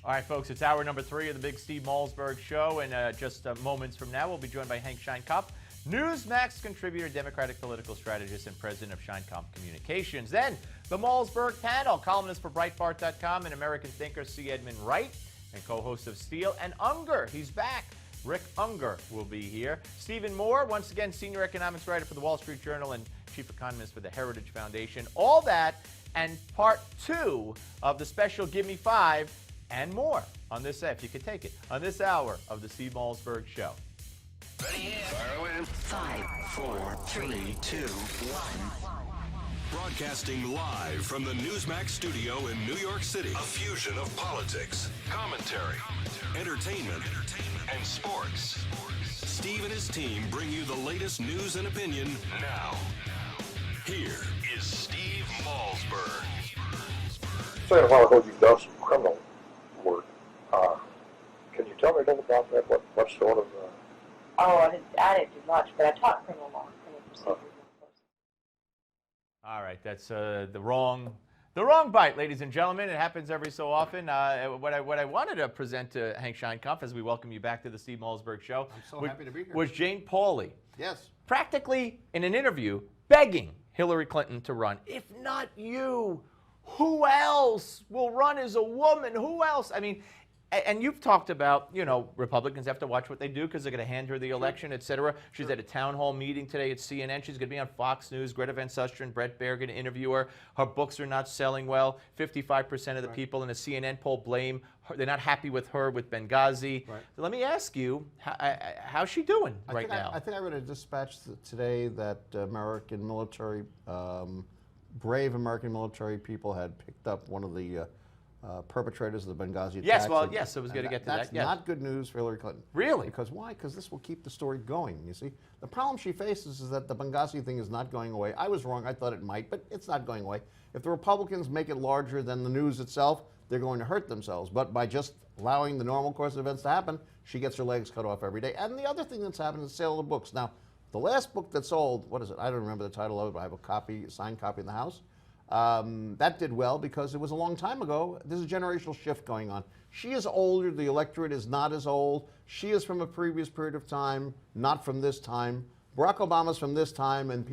All right, folks, it's hour number 3 of the Big Steve Malzberg Show, and just moments from now, we'll be joined by Hank Sheinkopf, Newsmax contributor, Democratic political strategist, and president of Sheinkopf Communications. Then, the Malzberg panel, columnist for Breitbart.com and American thinker C. Edmund Wright, and co-host of Steele and Unger. He's back. Rick Unger will be here. Stephen Moore, once again, senior economics writer for the Wall Street Journal and chief economist for the Heritage Foundation. All that and part 2 of the special Give Me 5 and more on this, if you could take it, on this hour of the Steve Malzberg Show. Ready? Fire away. 5, 4, 3, 2, 1. Broadcasting live from the Newsmax studio in New York City. A fusion of politics, commentary, entertainment, and sports. Steve and his team bring you the latest news and opinion now. Here is Steve Malzberg. Saying a while ago you've done some criminal work. Can you tell me a little about that? What sort of... I didn't do much, but I taught criminal law, criminal procedure. All right, that's the wrong bite, ladies and gentlemen. It happens every so often. What I wanted to present to Hank Sheinkopf as we welcome you back to the Steve Malzberg Show. I'm so happy to be here. Was Jane Pauley. Yes. Practically in an interview begging Hillary Clinton to run. If not you, who else will run as a woman? Who else? I mean, and you've talked about, Republicans have to watch what they do because they're going to hand her the election, et cetera. She's at a town hall meeting today at CNN. She's going to be on Fox News. Greta Van Susteren, Brett Baer going to interview her. Her books are not selling well. 55% of the people in a CNN poll blame her. They're not happy with her with Benghazi. Right. So let me ask you, how's she doing now? I think I read a dispatch today that American military, brave American military people had picked up one of the perpetrators of the Benghazi attacks. Yes, well, yes, I was going to get to that. That's yes. not good news for Hillary Clinton. Really? Because why? Because this will keep the story going, you see. The problem she faces is that the Benghazi thing is not going away. I was wrong. I thought it might, but it's not going away. If the Republicans make it larger than the news itself, they're going to hurt themselves. But by just allowing the normal course of events to happen, she gets her legs cut off every day. And the other thing that's happened is the sale of the books. Now, the last book that sold, what is it? I don't remember the title of it, but I have a signed copy in the house. That did well because it was a long time ago. There's a generational shift going on. She is older. The electorate is not as old. She is from a previous period of time, not from this time. Barack Obama's from this time, and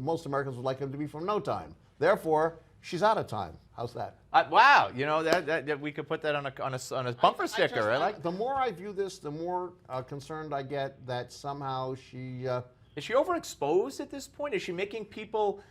most Americans would like him to be from no time. Therefore, she's out of time. How's that? Wow, that we could put that on a bumper sticker. The more I view this, the more concerned I get that somehow she... Is she overexposed at this point? Is she making people...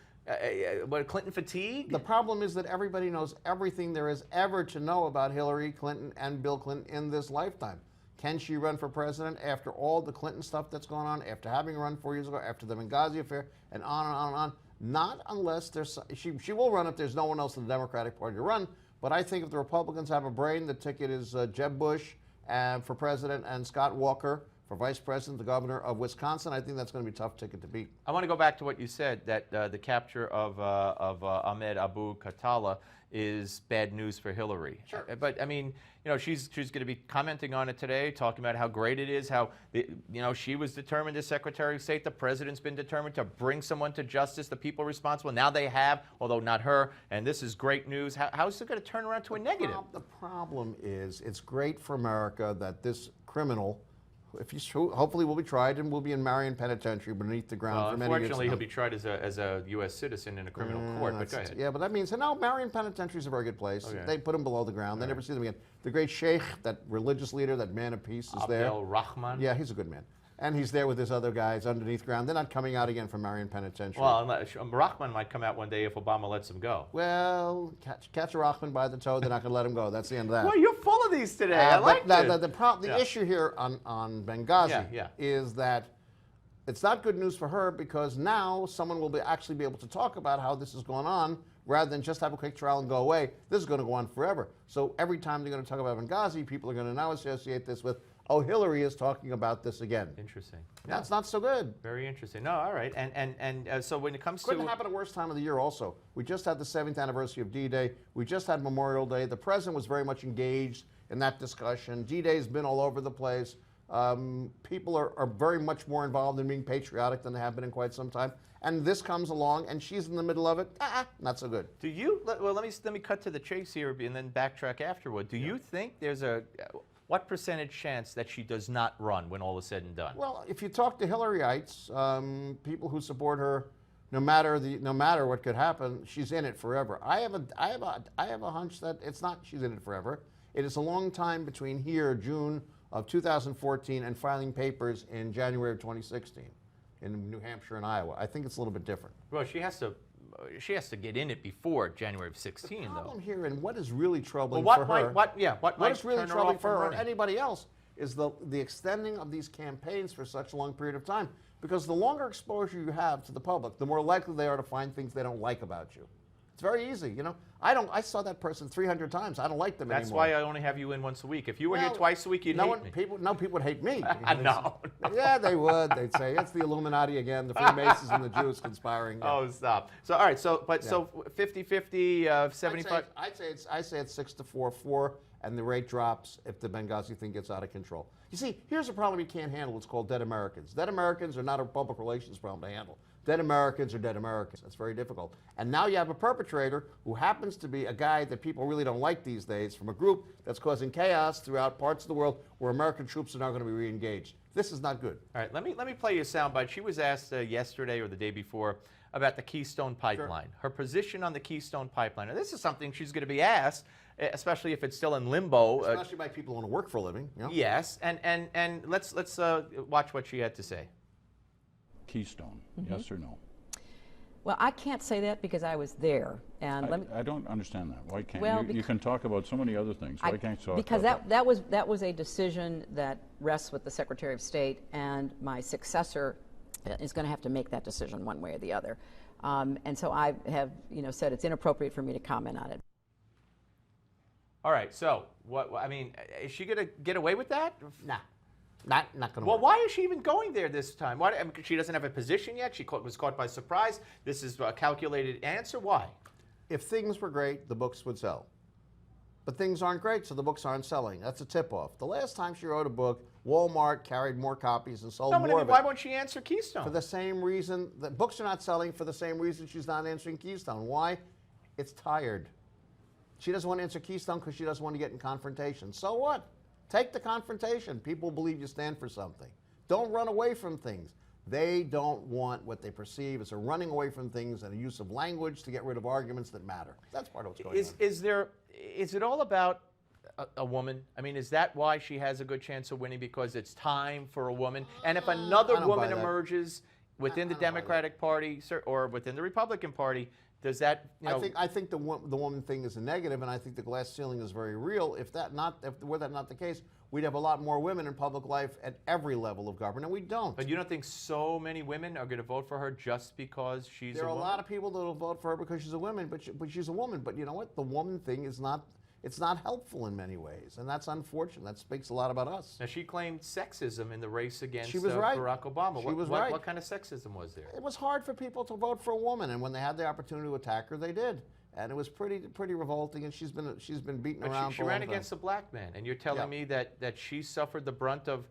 Clinton fatigue? The problem is that everybody knows everything there is ever to know about Hillary Clinton and Bill Clinton in this lifetime. Can she run for president after all the Clinton stuff that's going on, after having run 4 years ago, after the Benghazi affair, and on and on and on? Not unless there's... She will run if there's no one else in the Democratic Party to run, but I think if the Republicans have a brain, the ticket is Jeb Bush for president and Scott Walker for vice president, the governor of Wisconsin. I think that's going to be a tough ticket to beat. I want to go back to what you said, that the capture of Ahmed Abu Khattala is bad news for Hillary. Sure. But, I mean, she's going to be commenting on it today, talking about how great it is, how, she was determined as Secretary of State. The president's been determined to bring someone to justice, the people responsible. Now they have, although not her, and this is great news. How is it going to turn around to a negative? The problem is it's great for America that this criminal, if he's true, hopefully will be tried and will be in Marion Penitentiary beneath the ground for many years. Unfortunately, he'll be tried as a U.S. citizen in a criminal court, but go ahead. Yeah, but that means, Marion Penitentiary is a very good place. Okay. They put him below the ground. They never see them again. The great Sheikh, that religious leader, that man of peace, is there. Abdel Rahman? Yeah, he's a good man. And he's there with his other guys underneath ground. They're not coming out again from Marion Penitentiary. Well, Rahman might come out one day if Obama lets him go. Well, catch a Rahman by the toe, they're not going to let him go. That's the end of that. Well, you're full of these today. I like it. The issue here on Benghazi is that it's not good news for her because now someone will actually be able to talk about how this is going on rather than just have a quick trial and go away. This is going to go on forever. So every time they're going to talk about Benghazi, people are going to now associate this with, oh, Hillary is talking about this again. Interesting. That's not so good. Very interesting. No, all right. And so when it comes to... Couldn't happen at the worst time of the year also. We just had the 7th anniversary of D-Day. We just had Memorial Day. The president was very much engaged in that discussion. D-Day's been all over the place. People are very much more involved in being patriotic than they have been in quite some time. And this comes along, and she's in the middle of it. Not so good. Do you? Well, let me cut to the chase here, and then backtrack afterward. Do you think there's what percentage chance that she does not run when all is said and done? Well, if you talk to Hillaryites, people who support her, no matter what could happen, she's in it forever. I have a hunch that it's not. She's in it forever. It is a long time between here, June of 2014, and filing papers in January of 2016 in New Hampshire and Iowa. I think it's a little bit different. Well, she has to get in it before January of 16, The problem though. here, and what is really troubling Well, for her, what might is really turn her troubling off for from her or running? anybody else is the extending of these campaigns for such a long period of time. Because the longer exposure you have to the public, the more likely they are to find things they don't like about you. It's very easy, you know. I saw that person 300 times. I don't like them That's anymore. why I only have you in once a week. If you were here Well, twice a week, you'd hate me. People would hate me. No. Yeah, they would. They'd say it's the Illuminati again, the Freemasons and the Jews conspiring. Yeah. Oh, stop. So, all right. So, so 50-50, 75. I say it's 6-4-4, and the rate drops if the Benghazi thing gets out of control. You see, here's a problem you can't handle. It's called dead Americans. Dead Americans are not a public relations problem to handle. Dead Americans are dead Americans. That's very difficult. And now you have a perpetrator who happens to be a guy that people really don't like these days from a group that's causing chaos throughout parts of the world where American troops are now going to be re-engaged. This is not good. All right. Let me play you a soundbite. She was asked yesterday or the day before about the Keystone Pipeline. Her position on the Keystone Pipeline. Now, this is something she's going to be asked, especially if it's still in limbo. Especially by people who want to work for a living. You know? Yes, and let's watch what she had to say. Keystone, yes or no? Well, I can't say that because I was there, and I don't understand that. Why can't Well, you can talk about so many other things? Why can't you talk because about that was a decision that rests with the Secretary of State, and my successor is going to have to make that decision one way or the other. And so I have, said it's inappropriate for me to comment on it. All right. So what? I mean, is she going to get away with that? Nah. Not going to Well, work. why is she even going there this time? Why? I mean, she doesn't have a position yet. She was caught by surprise. This is a calculated answer. Why? If things were great, the books would sell. But things aren't great, so the books aren't selling. That's a tip-off. The last time she wrote a book, Walmart carried more copies and sold No, but I more mean, of it. why won't she answer Keystone? For the same reason, the books are not selling for the same reason she's not answering Keystone. Why? It's tired. She doesn't want to answer Keystone because she doesn't want to get in confrontation. So what? Take the confrontation. People believe you stand for something. Don't run away from things. They don't want what they perceive as a running away from things and a use of language to get rid of arguments that matter. That's part of what's going on. Is it all about a woman? I mean, is that why she has a good chance of winning? Because it's time for a woman? And if another I don't woman buy that. emerges within the I don't buy that. Democratic Party or within the Republican Party, does that, I think the woman thing is a negative, and I think the glass ceiling is very real. If were that not the case, we'd have a lot more women in public life at every level of government, and we don't. But you don't think so many women are going to vote for her just because she's There a are a woman? lot of people that will vote for her because she's a woman, but she's a woman. But you know what? The woman thing is not. It's not helpful in many ways, and that's unfortunate. That speaks a lot about us. Now, she claimed sexism in the race against She was right. Barack Obama. She was right. What kind of sexism was there? It was hard for people to vote for a woman, and when they had the opportunity to attack her, they did. And it was pretty revolting. And she's been beaten But around. she for a ran long against time. a black man, and you're telling me that she suffered the brunt of,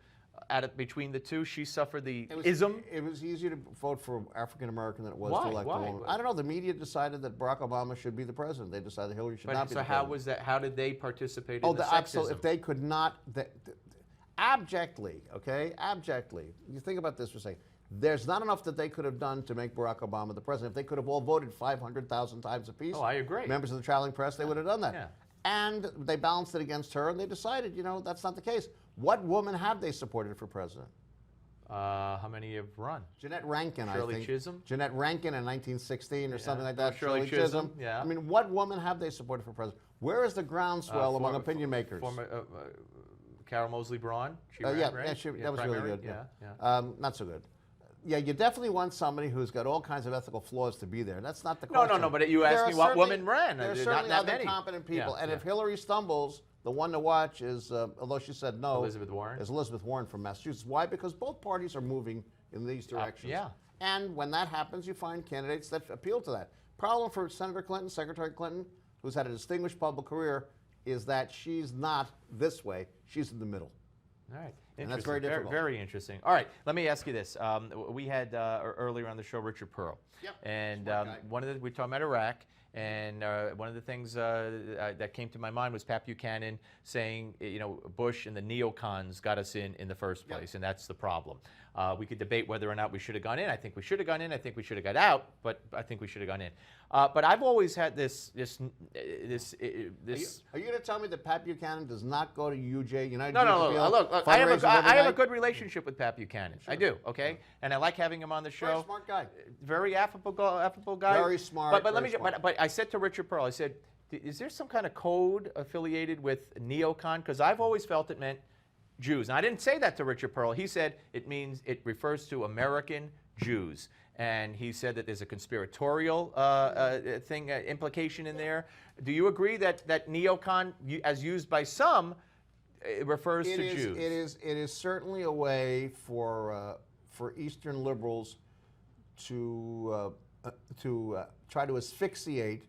between the two, she suffered the ism? It was easier to vote for African American than it was Why? to elect a Why? woman. I don't know. The media decided that Barack Obama should be the president. They decided Hillary should not be So the how president. was that? How did they participate in the So sexism? if they could not, abjectly, okay, abjectly. You think about this for a second. There's not enough that they could have done to make Barack Obama the president. If they could have all voted 500,000 times apiece, Oh, I agree. members of the traveling press, they would have done that. Yeah. And they balanced it against her, and they decided, that's not the case. What woman have they supported for president? How many have run? Jeanette Rankin, Shirley I think. Chisholm? Jeanette Rankin in 1916 or something like that. Shirley Chisholm, yeah. I mean, what woman have they supported for president? Where is the groundswell among opinion makers? Former Carol Moseley Braun. She ran, Yeah, right? that was really primary? good. Yeah. Not so good. Yeah, you definitely want somebody who's got all kinds of ethical flaws to be there. That's not the No, question. no, but you asked There me are what certainly- woman ran. There are Not certainly that other many. competent people. Yeah, and yeah. if Hillary stumbles, the one to watch is, although she said no, Elizabeth Warren. is Elizabeth Warren from Massachusetts. Why? Because both parties are moving in these directions. yeah. And when that happens, you find candidates that appeal to that. Problem for Senator Clinton, Secretary Clinton, who's had a distinguished public career, is that she's not this way. She's in the middle. All right. And that's very difficult. Very interesting. All right. Let me ask you this. We had earlier on the show Richard Pearl. Yep. And Smart guy. we were talking about Iraq. And one of the things that came to my mind was Pat Buchanan saying, Bush and the neocons got us in the first place, and that's the problem. We could debate whether or not we should have gone in. I think we should have gone in. I think we should have got out, but I think we should have gone in. But I've always had this. Are you going to tell me that Pat Buchanan does not go to UJ, United No. Youth Appeal, Look, I have fundraisers every a night? good relationship with Pat Buchanan. I do. Okay, and I like having him on the show. Very smart guy. Very affable guy. Very smart. But I said to Richard Pearl, I said, is there some kind of code affiliated with neocon? Because I've always felt it meant Jews. And I didn't say that to Richard Pearl. He said it refers to American Jews. And he said that there's a conspiratorial implication in there. Do you agree that neocon, as used by some, it refers to Jews? It is certainly a way for Eastern liberals to try to asphyxiate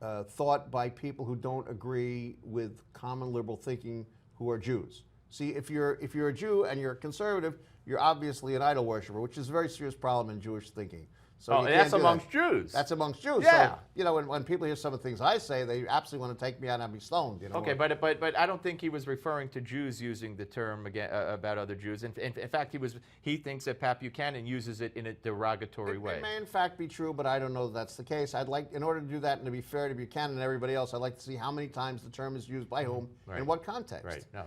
thought by people who don't agree with common liberal thinking, who are Jews. See, if you're a Jew and you're a conservative, you're obviously an idol worshiper, which is a very serious problem in Jewish thinking. So that's amongst Jews. That's amongst Jews. Yeah. So, when people hear some of the things I say, they absolutely want to take me out and have me stoned. Okay, but I don't think he was referring to Jews using the term again about other Jews. In fact, he thinks that Pat Buchanan uses it in a derogatory way. It may in fact be true, but I don't know that that's the case. I'd like, in order to do that and to be fair to Buchanan and everybody else, I'd like to see how many times the term is used by whom, in what context. Right. No.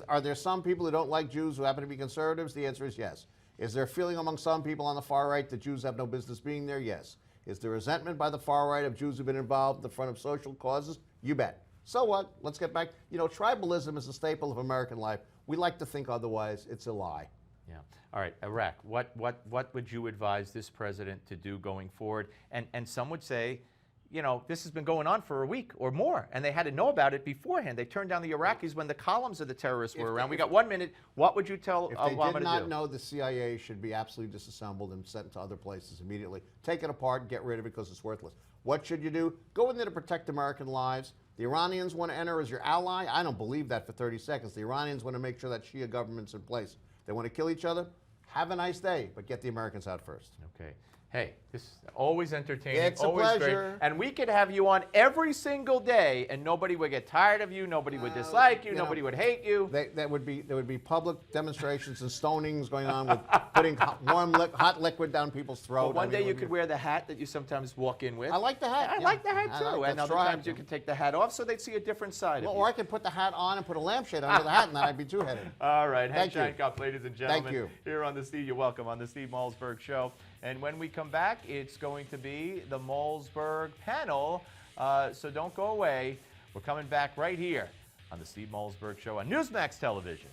Are there some people who don't like Jews who happen to be conservatives? The answer is yes. Is there a feeling among some people on the far right that Jews have no business being there? Yes. Is there resentment by the far right of Jews who've been involved in the front of social causes? You bet. So what? Let's get back. Tribalism is a staple of American life. We like to think otherwise. It's a lie. Yeah. All right, Iraq. What would you advise this president to do going forward? And some would say, this has been going on for a week or more, and they had to know about it beforehand. They turned down the Iraqis when the columns of the terrorists were around. We got 1 minute. What would you tell Obama to do? If they did not know, the CIA should be absolutely disassembled and sent to other places immediately. Take it apart and get rid of it because it's worthless. What should you do? Go in there to protect American lives. The Iranians want to enter as your ally. I don't believe that for 30 seconds. The Iranians want to make sure that Shia government's in place. They want to kill each other. Have a nice day, but get the Americans out first. Okay. Hey, this is always entertaining. It's always a pleasure. Great. And we could have you on every single day, and nobody would get tired of you. Nobody would dislike you. Nobody would hate you. There would be public demonstrations and stonings going on with putting hot liquid down people's throat. Well, one day you could wear the hat that you sometimes walk in with. I like the hat. I like the hat too. And other times you can could take the hat off so they'd see a different side of you. Or I could put the hat on and put a lampshade under the hat, and then I'd be two-headed. All right. Thank you. Sheinkopf, ladies and gentlemen. Thank you. Here on the Steve, you're welcome on the Steve Malzberg Show. And when we come back, it's going to be the Malzberg panel. So don't go away. We're coming back right here on the Steve Malzberg Show on Newsmax Television.